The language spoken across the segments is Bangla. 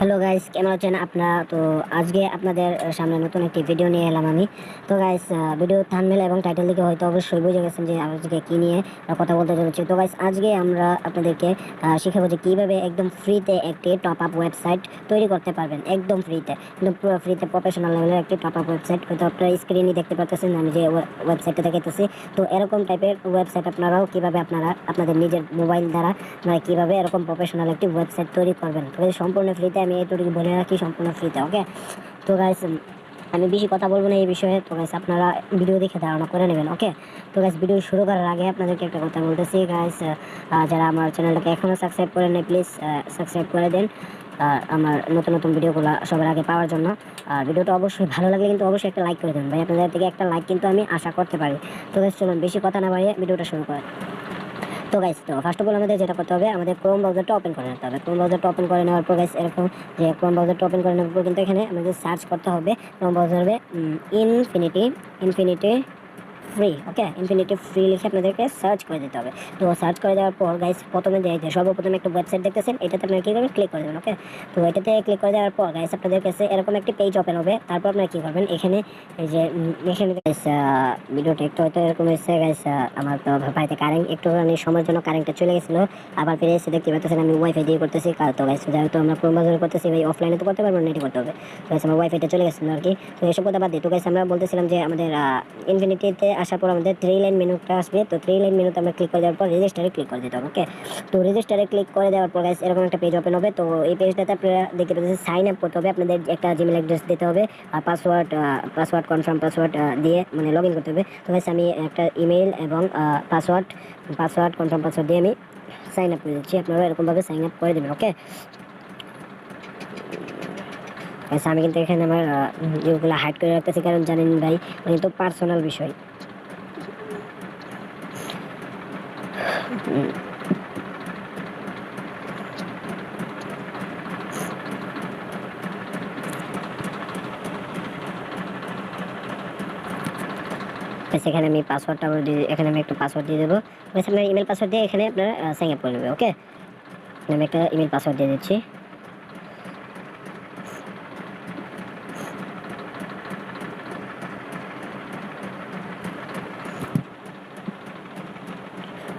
হ্যালো গাইস, কেমন আছেন আপনারা? তো আজকে আপনাদের সামনে নতুন একটি ভিডিও নিয়ে এলাম আমি। তো গাইস, ভিডিও থাম্বনেল এবং টাইটেল দেখে হয়তো অবশ্যই বুঝে গেছেন যে আজকে কী নিয়ে কথা বলতে চলেছি। তো গাইস, আজকে আমরা আপনাদেরকে শিখাবো যে কীভাবে একদম ফ্রিতে একটি টপ আপ ওয়েবসাইট তৈরি করতে পারবেন, একদম ফ্রিতে, একদম পুরো ফ্রিতে প্রফেশনাল লেভেলের একটি টপ আপ ওয়েবসাইট। হয়তো আপনারা স্ক্রিনই দেখতে পাচ্ছেন আমি যে ওয়েবসাইটটা দেখাইতেছি। তো এরকম টাইপের ওয়েবসাইট আপনারাও কীভাবে আপনাদের নিজের মোবাইল দ্বারা কীভাবে এরকম প্রফেশনাল একটি ওয়েবসাইট তৈরি করবেন। তো সম্পূর্ণ ফ্রিতে, আমি এটুকু বলে রাখি, সম্পূর্ণ ফ্রিতে। ওকে, তো গাইস, আমি বেশি কথা বলবো না এই বিষয়ে। তো গাইস, আপনারা ভিডিও দেখে ধারণা করে নেবেন। ওকে, তো গাইস, ভিডিও শুরু করার আগে আপনাদেরকে একটা কথা বলতেছি গাইস, যারা আমার চ্যানেলটাকে এখনও সাবস্ক্রাইব করেন নাই, প্লিজ সাবস্ক্রাইব করে দেন আমার নতুন নতুন ভিডিওগুলো সবার আগে পাওয়ার জন্য। আর ভিডিওটা অবশ্যই ভালো লাগলে কিন্তু অবশ্যই একটা লাইক করে দেন ভাই, আপনাদের থেকে একটা লাইক কিন্তু আমি আশা করতে পারি। তো গাইস, চলুন বেশি কথা না বাড়িয়ে ভিডিওটা শুরু করেন। তো গাইস, তো ফার্স্ট অফ অল আমাদের যেটা করতে হবে, আমাদের ক্রোম ব্রাউজারটা ওপেন করে নিতে হবে। ক্রোম ব্রাউজারটা ওপেন করে নেওয়ার পর গাইস, এরকম যে ক্রোম ব্রাউজারটা ওপেন করে নেওয়ার পর কিন্তু এখানে আমাদের সার্চ করতে হবে ক্রোম ব্রাউজারে ইনফিনিটি ফ্রি। ওকে, ইনফিনিটি ফ্রি লিখে আপনাদেরকে সার্চ করে দিতে হবে। তো সার্চ করে দেওয়ার পর গাইস, প্রথমে যে সর্বপ্রথমে একটা ওয়েবসাইট দেখতেছেন, এটাতে আপনারা কী করবেন, ক্লিক করে দেবেন। ওকে, তো এটাতে ক্লিক করে দেওয়ার পর গাইস, আপনাদের কাছে এরকম একটি পেজ ওপেন হবে। তারপর আপনারা কী করবেন, এখানে এই যে এখানে গাইস, ভিডিওটা একটু হয়তো এরকম হয়েছে গাইস, আমার তো বাড়িতে কারেন্ট একটু সময়ের জন্য কারেন্টটা চলে গেছিলো, আবার ফিরে এসে দেখতে পাচ্ছেন আমি ওয়াইফাই দিয়ে করতেছি। তো গাইস, যেহেতু আমরা ক্রোম ব্রাউজারে করতেছি ভাই, অফলাইনে তো করতে পারবো, নেটে করতে হবে। তো গাইস, আমার ওয়াইফাইটা চলে গেছিলো আর কি। তো এসব কথা বাদ দিই। তো গাইস, আমরা বলতেছিলাম যে আমাদের ইনফিনিটিতে আসার পর আমাদের 3 লাইন মেনুটা আসবে। তো 3 লাইন মেনুতে আমরা ক্লিক করে দেওয়ার পর রেজিস্টারে ক্লিক করে দিতে হবে। ওকে, তো রেজিস্টারে ক্লিক করে দেওয়ার পর গাইস, এরকম একটা পেজ ওপেন হবে। তো এই পেজটাতে আপনারা দেখতে পাচ্ছেন সাইন আপ করতে হবে। আপনাদের একটা জিমেল অ্যাড্রেস দিতে হবে আর পাসওয়ার্ড কনফার্ম পাসওয়ার্ড দিয়ে লগ ইন করতে হবে। তো গাইস, আমি একটা ইমেল এবং পাসওয়ার্ড কনফার্ম পাসওয়ার্ড দিয়ে আমি সাইন আপ করে দিচ্ছি। আপনারা এরকমভাবে সাইন আপ করে দেবেন। ওকে, আমি কিন্তু এখানে আমার যেগুলো হাইড করে রাখতেছি, কারণ জানেন ভাই, কিন্তু পার্সোনাল বিষয়। সেখানে আমি পাসওয়ার্ডটা এখানে আমি একটা পাসওয়ার্ড দিয়ে দেবো। আপনার ইমেল পাসওয়ার্ড দিয়ে এখানে আপনারা সাইন আপ করে নেবেন। ওকে, আমি একটা ইমেল পাসওয়ার্ড দিয়ে দিচ্ছি।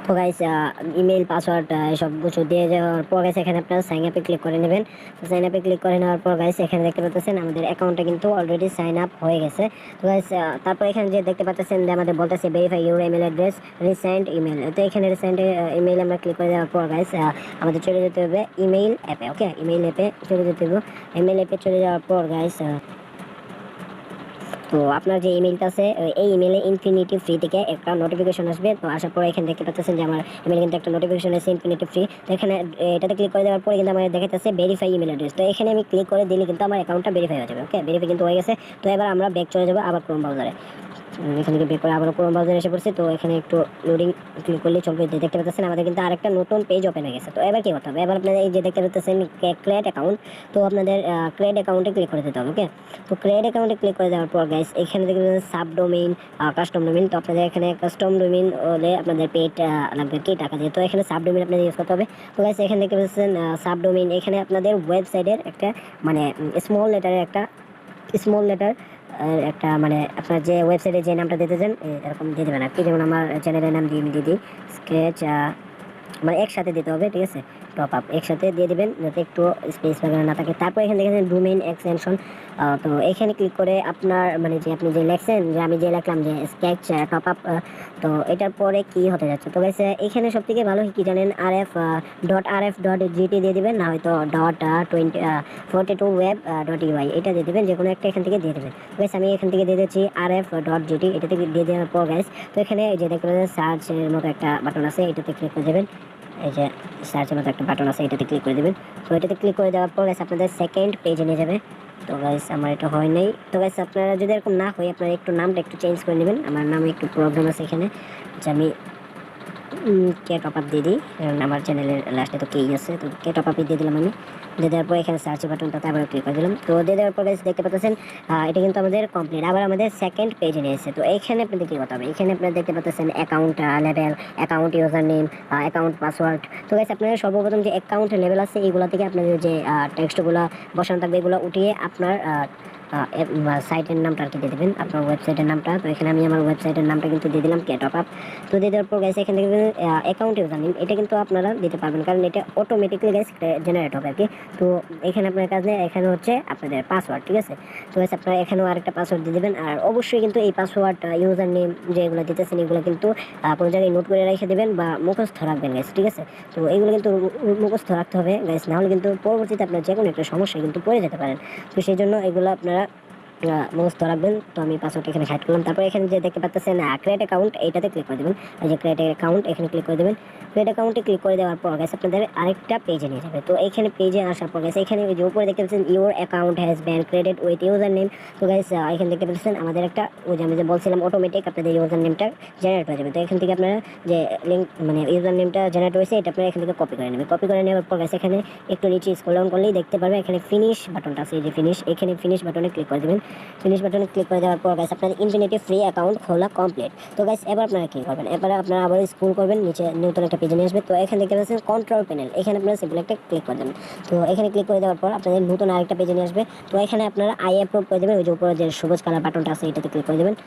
তো গাইস, ইমেল পাসওয়ার্ড সব কিছু দিয়ে যাওয়ার পর গাইস, এখানে আপনারা সাইন আপে ক্লিক করে নেবেন। তো সাইন আপে ক্লিক করে নেওয়ার পর গাইস, এখানে দেখতে পাচ্ছেন আমাদের অ্যাকাউন্টটা কিন্তু অলরেডি সাইন আপ হয়ে গেছে। তো গাইস, তারপর এখানে যে দেখতে পাচ্ছেন যে আমাদের বলতেছে verify your email address, recent email. তো এখানে রিসেন্ট ইমেল আমরা ক্লিক করে দেওয়ার পর গাইস, আমাদের চলে যেতে হবে ইমেইল অ্যাপে। ওকে, ইমেইল অ্যাপে চলে যেতে হবে। ইমেইল অ্যাপে চলে যাওয়ার পর গাইস, তো আপনার যে ইমেলটা আছে, এই ইমেলে ইনফিনিটি ফ্রি থেকে একটা নোটিফিকেশন আসবে। তো আসার পরে এখানে দেখতে পাচ্ছেন যে আমার ইমেলে কিন্তু একটা নোটিফিকেশন আছে ইনফিনিটি ফ্রি। তো এখানে এটাতে ক্লিক করে দেওয়ার পরে কিন্তু আমার দেখাচ্ছে ভেরিফাই ইমেল অ্যাড্রেস। তো এখানে আমি ক্লিক করে দিলে কিন্তু আমার অ্যাকাউন্টটা ভেরিফাই হয়ে যাবে। ওকে, ভেরিফাই কিন্তু হয়ে গেছে। তো এবার আমরা ব্যাক চলে যাবো আবার ক্রোম ব্রাউজারে। এখান থেকে বের করে আবার ক্রোম ব্রাউজারে এসে পড়ছি। তো এখানে একটু লোডিং ক্লিক করলে চলবে। দেখতে পাচ্ছেন আমাদের কিন্তু আরেকটা নতুন পেজ ওপেন হয়ে গেছে। তো এবার কি করতে হবে, এবার আপনাদের এই যে দেখতে পাচ্ছেন ক্রিয়েট অ্যাকাউন্ট, তো আপনাদের ক্রিয়েট অ্যাকাউন্টে ক্লিক করে দিতে হবে। ওকে, তো ক্রিয়েট অ্যাকাউন্টে ক্লিক করে দেওয়ার পর গাইস, এখানে দেখতে পাচ্ছেন সাবডোমেইন, কাস্টম ডোমেইন। তো আপনাদের এখানে কাস্টম ডোমেইন হলে আপনাদের পেড লাগবে কি টাকা দিয়ে। তো এখানে সাবডোমেইন আপনাদের ইউজ করতে হবে। তো গাইস, এখানে দেখতে পাচ্ছেন সাবডোমেইন, এখানে আপনাদের ওয়েবসাইটের একটা স্মল লেটার একটা আপনার যে ওয়েবসাইটে যে নামটা দিতে চান এরকম দিয়ে দেবেন আর কি। যেমন আমার চ্যানেলের নাম দিয়ে দিই স্কেচ, একসাথে দিতে হবে, ঠিক আছে। টপ আপ একসাথে দিয়ে দিবেন যাতে একটু স্পেস বাগানো না থাকে। তারপর এখানে দেখেন ডোমেইন এক্সটেনশন। তো এখানে ক্লিক করে আপনার যে আপনি যে লেখছেন, যে আমি যে লিখলাম যে স্কেচ টপ আপ, তো এটার পরে কি হতে যাচ্ছে। তো গাইস, এখানে সব থেকে ভালো কি জানেন, rf.gt দিয়ে দিবেন, না হয়তো .42web.ui এটা দিয়ে দেবেন, যে কোনো একটা এখান থেকে দিয়ে দেবেন। গাইস, আমি এখান থেকে দিয়ে দিচ্ছি rf.gt, এটা থেকে দিয়ে দেওয়ার পর গাইস, তো এখানে যে দেখতে পাচ্ছেন সার্চের মতো একটা বাটন আছে, এটাতে ক্লিক করে দেবেন। এই যে সার্চের মতো একটা বাটন আছে, এটাতে ক্লিক করে দেবেন। তো এটাতে ক্লিক করে দেওয়ার পর গাইস, আপনাদের সেকেন্ড পেজে নিয়ে যাবে। তো গাইস, আমার এটা হয় নাই। তো গাইস, আপনারা যদি এরকম না হয়, আপনারা একটু নামটা একটু চেঞ্জ করে নেবেন। আমার নামে একটু প্রবলেম আছে এখানে, যে আমি কে টপ আপ দিয়ে দিই, কারণ আমার চ্যানেলের লাস্টে তো কেই আছে, তো কে টপ আপই দিয়ে দিলাম আমি। দিয়ে দেওয়ার পর এখানে সার্চ বাটনটাতে আবার ক্লিক করে দিলাম। তো দিয়ে দেওয়ার পর গাইস দেখতে পাচ্ছেন এটা কিন্তু আমাদের কমপ্লিট। আবার আমাদের সেকেন্ড পেজে নিয়ে এসেছে। তো এইখানে আপনাদের কি করতে হবে, এখানে আপনারা দেখতে পাচ্ছেন account level, account user name, account password. তো গাইস আপনাদের সর্বপ্রথম যে অ্যাকাউন্ট লেভেল আছে এইগুলো থেকে আপনাদের যে টেক্সটগুলো বসানো থাকবে এগুলো উঠিয়ে আপনার সাইটের নামটা আর কি দিয়ে দেবেন, আপনার ওয়েবসাইটের নামটা। তো এখানে আমি আমার ওয়েবসাইটের নামটা কিন্তু দিয়ে দিলাম গেট আপ। তো দিয়ে দেওয়ার পর গাইস এখান থেকে অ্যাকাউন্ট ইউজার নেম এটা কিন্তু আপনারা দিতে পারবেন, কারণ এটা অটোমেটিক্যালি গাইস জেনারেট হবে আর কি। তো এখানে আপনার কাজ নেই, এখানে হচ্ছে আপনাদের পাসওয়ার্ড, ঠিক আছে। তো গাইস আপনারা এখানেও আরেকটা পাসওয়ার্ড দিয়ে দেবেন। আর অবশ্যই কিন্তু এই পাসওয়ার্ড ইউজার নেম যেগুলো দিতেছেন এগুলো কিন্তু কোনো জায়গায় নোট করে রেখে দেবেন বা মুখস্থ রাখবেন গাইস, ঠিক আছে। তো এগুলো কিন্তু মুখস্থ রাখতে হবে গাইস, নাহলে কিন্তু পরবর্তীতে আপনার যে কোনো একটা সমস্যা কিন্তু পড়ে যেতে পারেন। তো সেই জন্য এগুলো আপনারা মুখস্থ রাখবেন। তো আমি পাসওয়ার্ড এখানে হাইড করলাম। তারপর এখানে যে দেখতে পাচ্ছেন ক্রিয়েট অ্যাকাউন্ট এইটাতে ক্লিক করে দেবেন। এই যে ক্রিয়েট অ্যাকাউন্ট এখানে ক্লিক করে দেবেন। ক্রিয়েট অ্যাকাউন্টে ক্লিক করে দেওয়ার পর গাইস আপনাদের আরেকটা পেজে নিয়ে যাবে। তো এইখানে পেজে আসার পর গাইস এখানে ওই যে উপরে দেখতে পাচ্ছেন your account has been created with user name. তো গাইস এখানে দেখতে পাচ্ছেন আমাদের একটা ওই যে আমি যে বলছিলাম অটোমেটিক আপনাদের ইউজার নেমটা জেনারেট হয়ে যাবে। তো এখান থেকে আপনারা যে লিঙ্ক মানে ইউজার নেমটা জেনারেট হয়েছে এটা আপনারা এখান থেকে কপি করে নেবেন। কপি করে নেওয়ার পর গাইস এখানে একটু নিচে স্ক্রল ডাউন করলেই দেখতে পারবেন এখানে ফিনিশ বাটনটা আছে, এই যে ফিনিশ, এখানে ফিনিশ বাটনে ক্লিক করে দেবেন। ফিনিশ বাটনে ক্লিক করে দেওয়ার পর গাইস আপনাদের ইনফিনিটি ফ্রি অ্যাকাউন্ট খোলা কমপ্লিট। তো গাইস এবার আপনারা কি করবেন, এবার আপনারা আবার স্ক্রল করবেন নিচে, নতুন একটা পেজে নিয়ে আসবে। তো এখানে দেখতে পাচ্ছেন কন্ট্রোল প্যানেল, এখানে আপনারা সিম্পল একটা ক্লিক করে দেবেন। তো এখানে ক্লিক করে দেওয়ার পর আপনাদের নতুন আরেকটা পেজে নিয়ে আসবে। তো এখানে আপনারা আই অ্যাপ্রুভ করে দেবেন, ওই যে উপরে যে সবুজ কালার বাটনটা আছে এটাতে ক্লিক করে দেবেন।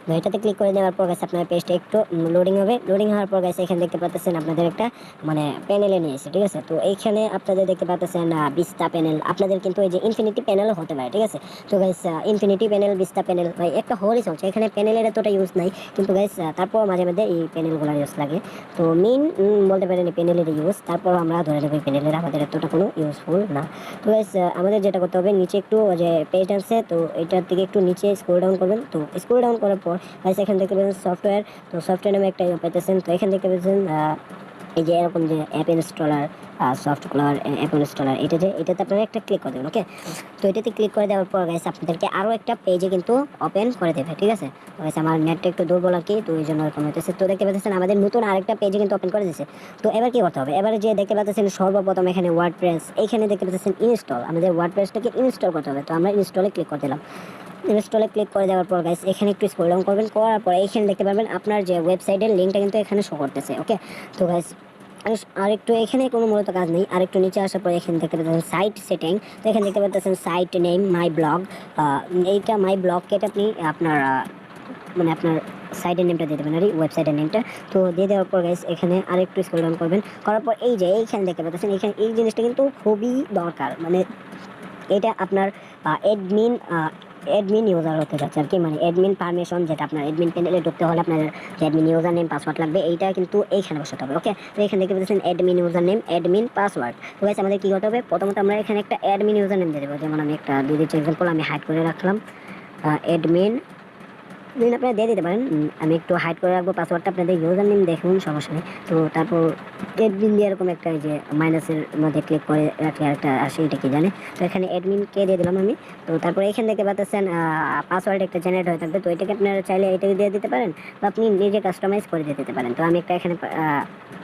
তো এটাতে ক্লিক করে দেওয়ার পর গাইস আপনার পেজটা একটু লোডিং হবে। লোডিং হওয়ার পর গাইস এখানে দেখতে পাচ্ছেন আপনাদের একটা মানে প্যানেলে নিয়ে এসে, ঠিক আছে। তো এইখানে আপনাদের দেখতে পাচ্ছেন বিস্তা প্যানেল, আপনাদের কিন্তু এই যে ইনফিনিটি প্যানেলও হতে পারে, ঠিক আছে। তো গাইস ইনফিনিটি প্যানেল, বিস্তা প্যানেল ভাই একটা হলই চলছে, এখানে প্যানেলের এতটা ইউজ নাই, কিন্তু গাইস তারপর মাঝে মাঝে এই প্যানেলগুলোর ইউজ লাগে। তো মেইন বলতে পারেন এই প্যানেলের ইউজ, তারপর আমরা ধরে নেব এই প্যানেলের আমাদের এতটা কোনো ইউজফুল না। তো গাইস আমাদের যেটা করতে হবে নিচে একটু যে পেজ আছে তো এটার থেকে একটু নিচে স্ক্রল ডাউন করবেন। তো স্ক্রল ডাউন করার পর গাইস এখান থেকে পাচ্ছেন সফটওয়্যার। তো সফটওয়্যার নামে একটা পাইতেছেন। তো এখান থেকে পাচ্ছেন এই যে এরকম যে app installer, software app installer, এটাতে আপনারা একটা ক্লিক করে দেবেন। ওকে, তো এটাতে ক্লিক করে দেওয়ার পর গাইস আপনাদেরকে আরও একটা পেজে কিন্তু ওপেন করে দেবে, ঠিক আছে। তো গাইস আমার নেটটা একটু দুর্বল আর কি, তো এই জন্য এরকম হইতেছে। তো দেখতে পাচ্ছেন আমাদের নতুন আরেকটা পেজে কিন্তু ওপেন করে দিয়েছে। তো এবার কি করতে হবে, এবারে যে দেখতে পাচ্ছেন সর্বপ্রথম এখানে ওয়ার্ডপ্রেস, এইখানে দেখতে পাচ্ছেন ইনস্টল, আমাদের ওয়ার্ডপ্রেসটাকে ইনস্টল করতে হবে। তো আমরা ইনস্টলে ক্লিক করে দিলাম। ইনস্টলে ক্লিক করে দেওয়ার পর গাইস এখানে একটু স্ক্রল ডাউন করবেন, করার পর এখানে দেখতে পারবেন আপনার যে ওয়েবসাইটের লিঙ্কটা কিন্তু এখানে শো করতেছে। ওকে, তো গাইস আর একটু এখানে কোনো মূলত কাজ নেই, আর একটু নিচে আসার পর এখানে দেখতে পাচ্ছেন সাইট সেটিং। তো এখানে দেখতে পাচ্ছেন সাইট নেম মাই ব্লগ, এইটা মাই ব্লগকে আপনি আপনার মানে আপনার সাইটের নেমটা দিয়ে দেবেন আর ওয়েবসাইটের নেমটা। তো দিয়ে দেওয়ার পর গাইস এখানে আরেকটু স্ক্রল ডাউন করবেন, করার পর এই যে এইখানে দেখতে পাচ্ছেন এখানে এই জিনিসটা কিন্তু খুবই দরকার, মানে এটা আপনার অ্যাডমিন ইউজার হতে যাচ্ছে আর কি, মানে অ্যাডমিন পারমিশন, যেটা আপনার অ্যাডমিন প্যানেলে ঢুকতে হলে আপনার যে অ্যাডমিন ইউজার নেম পাসওয়ার্ড লাগবে এইটা কিন্তু এইখানে বসাতে হবে। ওকে, তো এখানে দেখতে পাচ্ছেন admin user name, admin password. তো গাইস আমাদের কি করতে হবে, প্রথমত আমরা এখানে একটা অ্যাডমিন ইউজার নেম দিয়ে দেবো, যেমন আমি একটা দিয়ে দিচ্ছি এক্সাম্পল, আমি হাইড করে রাখলাম অ্যাডমিন, দিন আপনারা দিয়ে দিতে পারেন। আমি একটু হাইড করে রাখবো পাসওয়ার্ডটা, আপনাদের ইউজার নেম দেখুন সমস্যা নেই। তো তারপর অ্যাডমিন দিয়ে এরকম একটা যে মাইনাসের মধ্যে ক্লিক করে রাখলে একটা আসে, এটা কি জানে। তো এখানে অ্যাডমিনকে দিয়ে দিলাম আমি। তো তারপর এখানে দেখতে পাচ্ছেন পাসওয়ার্ড একটা জেনারেট হয়ে থাকবে, তো এটাকে আপনারা চাইলে এটাকে দিয়ে দিতে পারেন বা আপনি নিজে কাস্টমাইজ করে দিয়ে দিতে পারেন। তো আমি একটা এখানে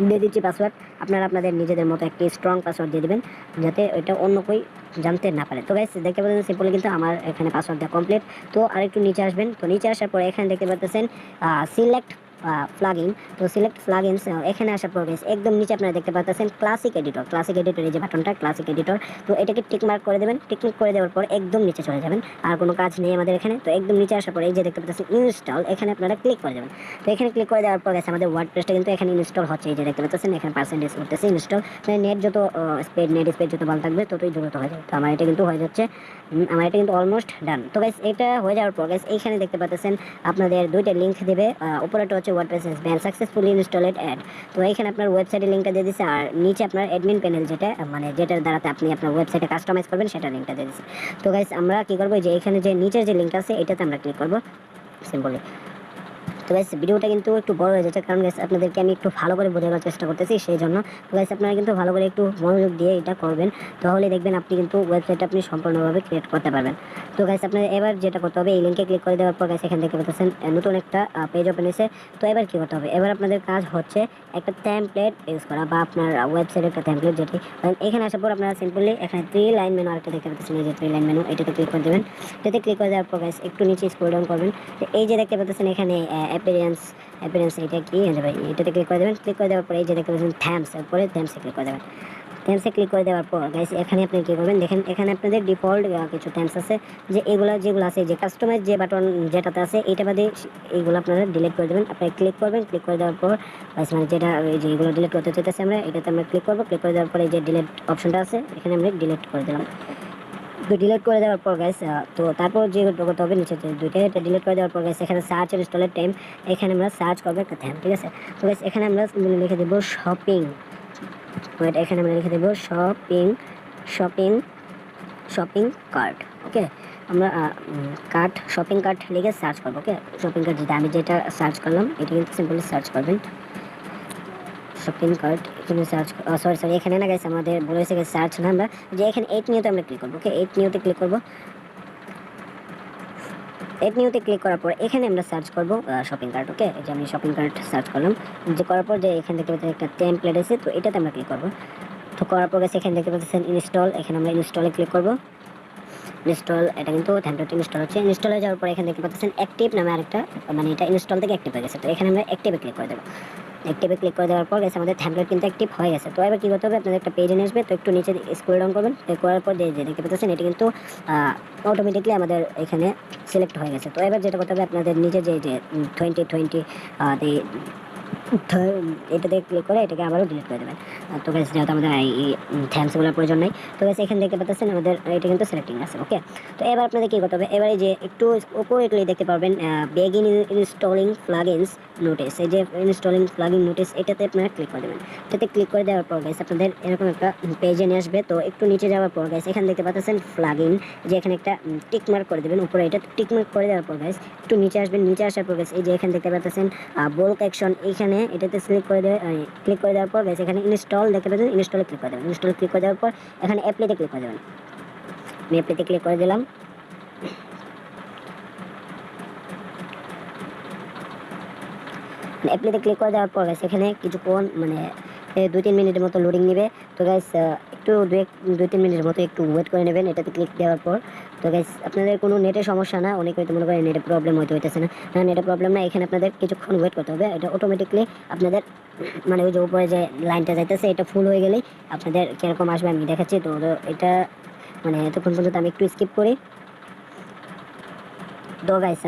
দিয়ে দিচ্ছি পাসওয়ার্ড, আপনারা আপনাদের নিজেদের মতো একটি স্ট্রং পাসওয়ার্ড দিয়ে দেবেন যাতে এটা অন্য কেউ জানতে না পারে। তো গাইস দেখতে পাচ্ছেন সিম্পলি কিন্তু আমার এখানে পাসওয়ার্ড দেওয়া কমপ্লিট। তো আরেকটু নিচে আসবেন, তো নিচে আসার পর এখানে দেখতে পাচ্ছেন সিলেক্ট প্লাগইন। তো সিলেক্ট প্লাগইনস এখানে আসার পর গাইস একদম নিচে আপনারা দেখতে পাচ্ছেন ক্লাসিক এডিটর, ক্লাসিক এডিটর, এই যে বাটনটা ক্লাসিক এডিটর। তো এটাকে টিক মার্ক করে দেবেন, টিক মার্ক করে দেওয়ার পর একদম নিচে চলে যাবেন, আর কোনো কাজ নেই আমাদের এখানে। তো একদম নিচে আসার পর এই যে দেখতে পাচ্ছেন ইনস্টল, এখানে আপনারা ক্লিক করে দেবেন। তো এখানে ক্লিক করে দেওয়ার পর গাইস আমাদের ওয়ার্ডপ্রেসটা কিন্তু এখানে ইনস্টল হচ্ছে, এই যে দেখতে পাচ্ছেন এখানে পার্সেন্টেজ উঠতেছে ইনস্টল, মানে নেট যত নেট স্পিড যত ভালো থাকবে ততই দ্রুত হয়ে যাবে। তো আমার এটা কিন্তু হয়ে যাচ্ছে, আমার এটা কিন্তু অলমোস্ট ডান। তো গাইস এটা হয়ে যাওয়ার পর গাইস এইখানে দেখতে পাচ্ছেন আপনাদের দুইটা লিঙ্ক দেবে, উপরেটা হচ্ছে WordPress been successfully installed add. তো এখানে আপনার ওয়েবসাইটের লিঙ্কটা দিয়ে দিচ্ছে, আর নিচে আপনার অ্যাডমিন প্যানেল যেটা মানে যেটার দ্বারাতে আপনি আপনার ওয়েবসাইটে কাস্টমাইজ করবেন সেটা লিঙ্কটা দিয়ে দিচ্ছে। তো গাইস আমরা কি করবো, যে এখানে যে নিচের যে লিঙ্কটা আছে এটাতে আমরা ক্লিক করবো সিম্পলি। তো গাইস ভিডিওটা কিন্তু একটু বড় হয়ে যাচ্ছে, কারণ গাইস আপনাদেরকে আমি একটু ভালো করে বোঝানোর চেষ্টা করতেছি, সেই জন্য। তো গাইস আপনারা কিন্তু ভালো করে একটু মনোযোগ দিয়ে এটা করবেন, তাহলে দেখবেন আপনি কিন্তু ওয়েবসাইটটা আপনি সম্পূর্ণভাবে ক্রিয়েট করতে পারবেন। তো গাইস আপনার এবার যেটা করতে হবে, এই লিঙ্কে ক্লিক করে দেওয়ার পর গাইস এখান থেকে পাচ্ছেন নতুন একটা পেজ ওপেন হয়েছে। তো এবার কি করতে হবে, এবার আপনাদের কাজ হচ্ছে একটা টেমপ্লেট ইউজ করা, বা আপনার ওয়েবসাইটের একটা টেমপ্লেট, যেটি এখানে আসার পর আপনারা সিম্পলি এখানে 3 লাইন মেনু আরেকটা দেখতে পাচ্ছেন, এই যে 3 লাইন মেনু, এটাতে ক্লিক করে দেবেন। এটাতে ক্লিক করে দেওয়ার পর গাইস একটু নিচে স্ক্রল ডাউন করবেন। তো এই যে দেখতে পাচ্ছেন এখানে অ্যাপিয়ারেন্স এটা কি ভাই, এটাতে ক্লিক করে দেবেন। ক্লিক করে দেওয়ার পর এই যে দেখতে পাচ্ছেন থ্যামস, এরপরে থ্যামসে ক্লিক করে দেবেন। থ্যামসে ক্লিক করে দেওয়ার পর গাইস এখানে আপনি কী করবেন, দেখেন এখানে আপনাদের ডিফল্ট কিছু থ্যামস আছে, যে যেগুলো আছে, যে কাস্টমাইজ যে বাটন যেটাতে আছে, এইটা বাদে এইগুলো আপনারা ডিলিট করে দেবেন। আপনারা ক্লিক করবেন, ক্লিক করে দেওয়ার পর গাইস মানে যেটা এই যে এগুলো ডিলিট করতে চাইতেছে আমরা, এটাতে আমরা ক্লিক করবো। ক্লিক করে দেওয়ার পরে এই যে ডিলিট অপশনটা আছে, এখানে আমরা ডিলিট করে দিলাম। তো ডিলিট করে দেওয়ার পর গাইস তো তারপর যে করতে হবে নিচে যে দুইটা, এটা ডিলিট করে দেওয়ার পর গাইস এখানে সার্চ ইনস্টলের টাইম, এখানে আমরা সার্চ করবো একটা থ্যাম, ঠিক আছে। তো গাইস এখানে আমরা লিখে দেবো শপিং, এখানে আমরা লিখে দেবো শপিং শপিং কার্ট, ওকে। আমরা শপিং কার্ট লিখে সার্চ করবো, ওকে। শপিং কার্ট যেটা আমি যেটা সার্চ করলাম, এটা কিন্তু সিম্পলি সার্চ করবেন শপিং কার্ট, এখানে সার্চ, সরি এখানে না গাইস আমাদের বলেছে সার্চ না, আমরা যে এখানে 8 নিউতে আমরা ক্লিক করবো, ওকে। 8 নিউতে ক্লিক করবো। 8 নিউতে ক্লিক করার পর এখানে আমরা সার্চ করবো শপিং কার্ট, ওকে। এই যে আমি শপিং কার্ট সার্চ করলাম, যে করার পর যে এখান থেকে একটা টেমপ্লেট আছে, তো এটাতে আমরা ক্লিক করবো। তো করার পর এখান থেকে পাচ্ছেন ইনস্টল, এখানে আমরা ইনস্টলে ক্লিক করবো। ইনস্টল, এটা কিন্তু টেমপ্লেট ইনস্টল হচ্ছে। ইনস্টল হয়ে যাওয়ার পর এখান থেকে পাচ্ছেন অ্যাক্টিভ নামে আরেকটা, মানে এটা ইনস্টল থেকে অ্যাক্টিভ হয়ে গেছে। তো এখানে আমরা অ্যাক্টিভে ক্লিক করে দেবো। অ্যাক্টিভে ক্লিক করে দেওয়ার পর আমাদের টেমপ্লেট কিন্তু অ্যাক্টিভ হয়ে গেছে। তো এবার কী করতে হবে, আপনাদের একটা পেজে নিয়ে আসবে। তো একটু নিচে স্ক্রল ডাউন করবেন, করার পর যে দেখতে পাচ্ছেন এটা কিন্তু অটোমেটিকলি আমাদের এখানে সিলেক্ট হয়ে গেছে। তো এবার যেটা করতে হবে, আপনাদের নিচে যে 2020 এটাতে ক্লিক করে এটাকে আবারও ডিলিট করে দেবেন। তো গাইস যেহেতু আমাদের এই থ্যামসগুলোর প্রয়োজন নেই, তো গাইস এখানে দেখতে পাচ্ছেন আমাদের এটা কিন্তু সিলেক্টিং আছে, ওকে। তো এবার আপনাদের কী করতে হবে, এবারে যে একটু উপরে দেখতে পারবেন বেগিন ইনস্টলিং প্লাগইনস নোটিস, এই যে ইনস্টলিং প্লাগইন নোটিস, এটাতে আপনারা ক্লিক করে দেবেন। এটাতে ক্লিক করে দেওয়ার পর গাইস আপনাদের এরকম একটা পেজে নিয়ে আসবে। তো একটু নিচে যাওয়ার পর গাইস এখানে দেখতে পাচ্ছেন প্লাগইন, যে এখানে একটা টিক মার্ক করে দেবেন উপরে, এটা টিক মার্ক করে দেওয়ার পর গাইস একটু নিচে আসবেন। নিচে আসার পর গাইস এই যে এখানে দেখতে পাচ্ছেন বোল্ক অ্যাকশন, এখানে এটাতে ক্লিক করে দেওয়ার পর গাইস এখানে ইনস্টল দেখতে পাচ্ছেন, ইনস্টলে ক্লিক করে দেবেন। ইনস্টলে ক্লিক করে দেওয়ার পর এখানে অ্যাপ্লাইতে ক্লিক করে দেবেন। আমি অ্যাপ্লাইতে ক্লিক করে দিলাম। অ্যাপ্লাইতে ক্লিক করে দেওয়ার পর গাইস এখানে কিছুক্ষণ মানে 2-3 মিনিটের মতো লোডিং নেবে। তো গাইস একটু 2-3 মিনিটের মতো একটু ওয়েট করে নেবেন এটাতে ক্লিক দেওয়ার পর। তো গাইস আপনাদের কোনো নেটের সমস্যা না, অনেকে হয়তো মনে করেন নেটের প্রবলেম হইতেছে না, নেটের প্রবলেম না, এখানে আপনাদের কিছুক্ষণ ওয়েট করতে হবে। এটা অটোমেটিকলি আপনাদের মানে ওই যে উপরে যে লাইনটা যাইতেছে এটা ফুল হয়ে গেলেই আপনাদের কীরকম আসবে আমি দেখাচ্ছি। তো এটা মানে এতক্ষণ পর্যন্ত আমি একটু স্কিপ করি। তো গাইস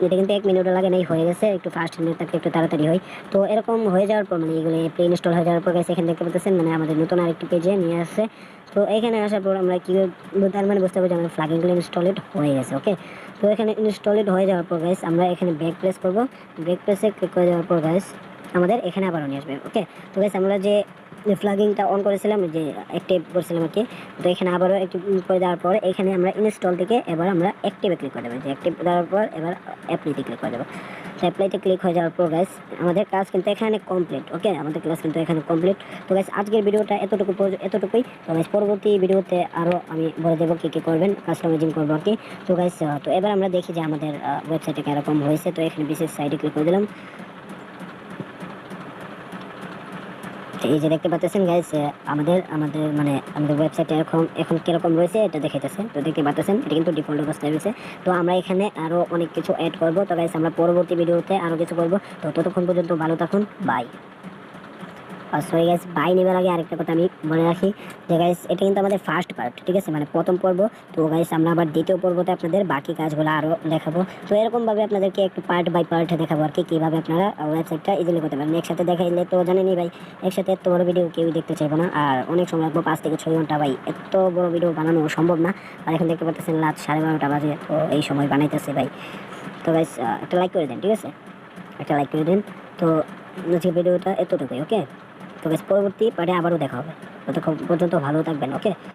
এটা কিন্তু 1 মিনিটও লাগে নাই, হয়ে গেছে। একটু ফাস্ট নেট থাকলে একটু তাড়াতাড়ি হয়। তো এরকম হয়ে যাওয়ার পর মানে এগুলো প্লে ইনস্টল হয়ে যাওয়ার পর গাইস এখানে দেখতে পাচ্ছেন মানে আমাদের নতুন আরেকটি পেজে নিয়ে আসছে। তো এখানে আসার পর আমরা কি তার মানে বুঝতে পারছি যে আমাদের প্লাগইনগুলো ইনস্টলেড হয়ে গেছে, ওকে। তো এখানে ইনস্টলেড হয়ে যাওয়ার পর গাইস আমরা এখানে ব্যাক প্রেস করবো। ব্যাক প্রেসে ক্লিক করে দেওয়ার পর গাইস আমাদের এখানে আবারও নিয়ে আসবে, ওকে। তো গাইস আমরা যে প্লাগইনটা অন করেছিলাম, যে অ্যাক্টিভ করেছিলাম আর কি, তো এখানে আবারও অ্যাক্টিভ করে দেওয়ার পর এখানে আমরা ইনস্টল থেকে এবার আমরা অ্যাক্টিভে ক্লিক করে দেবো। যে অ্যাক্টিভ দেওয়ার পর এবার অ্যাপ্লাইতে ক্লিক করে দেবো। তো অ্যাপ্লাইতে ক্লিক হয়ে যাওয়ার পর গাইস আমাদের কাজ কিন্তু এখানে কমপ্লিট, ওকে। আমাদের ক্লাস কিন্তু এখানে কমপ্লিট। তো গাইস আজকের ভিডিওটা এতটুকুই। তো গাইস পরবর্তী ভিডিওতে আরও আমি বলে দেবো কী কী করবেন, কাস্টমাইজিং করবো আর কি। তো গাইস তো এবার আমরা দেখি যে আমাদের ওয়েবসাইটে কীরকম হয়েছে। তো এখানে বিশেষ সাইটে ক্লিক করে দিলাম। এই যে দেখতে পাচ্ছেন গাইস আমাদের মানে আমাদের ওয়েবসাইটে এখন কিরকম রয়েছে এটা দেখাইতেছে। তো দেখতে পাচ্ছেন এটা কিন্তু ডিফল্ট অবস্থায় রয়েছে। তো আমরা এখানে আরও অনেক কিছু অ্যাড করবো। তো গাইস আমরা পরবর্তী ভিডিওতে আরও কিছু করবো। তো ততক্ষণ পর্যন্ত ভালো থাকুন, বাই। আর সরি গাইস, বাই নেবার আগে আরেকটা কথা আমি বলে রাখি যে গাইস এটা কিন্তু আমাদের ফার্স্ট পার্ট, ঠিক আছে, মানে প্রথম পর্ব। তো গাইস আমরা আবার দ্বিতীয় পর্বতে আপনাদের বাকি কাজগুলো আরও দেখাবো। তো এরকমভাবে আপনাদেরকে একটু পার্ট বাই পার্ট দেখাবো আর কি, কীভাবে আপনারা ওয়েবসাইটটা ইজিলি করতে পারেন। একসাথে দেখাইলে তো জানেনই ভাই, একসাথে এত বড় ভিডিও কেউই দেখতে চাইবো না, আর অনেক সময় লাগবো 5 থেকে 6 ঘন্টা। ভাই এত বড় ভিডিও বানানো সম্ভব না। আর এখন দেখতে পাচ্ছেন রাত 12:30 বাজে, তো এই সময় বানাইতেছে ভাই। তো গাইস একটা লাইক করে দেন, ঠিক আছে, একটা লাইক করে দিন। তো আজকের ভিডিওটা এতটুকুই, ওকে। তো গাইস পরবর্তী পার্টে আবারও দেখা হবে। ততক্ষণ পর্যন্ত ভালো থাকবেন, ওকে।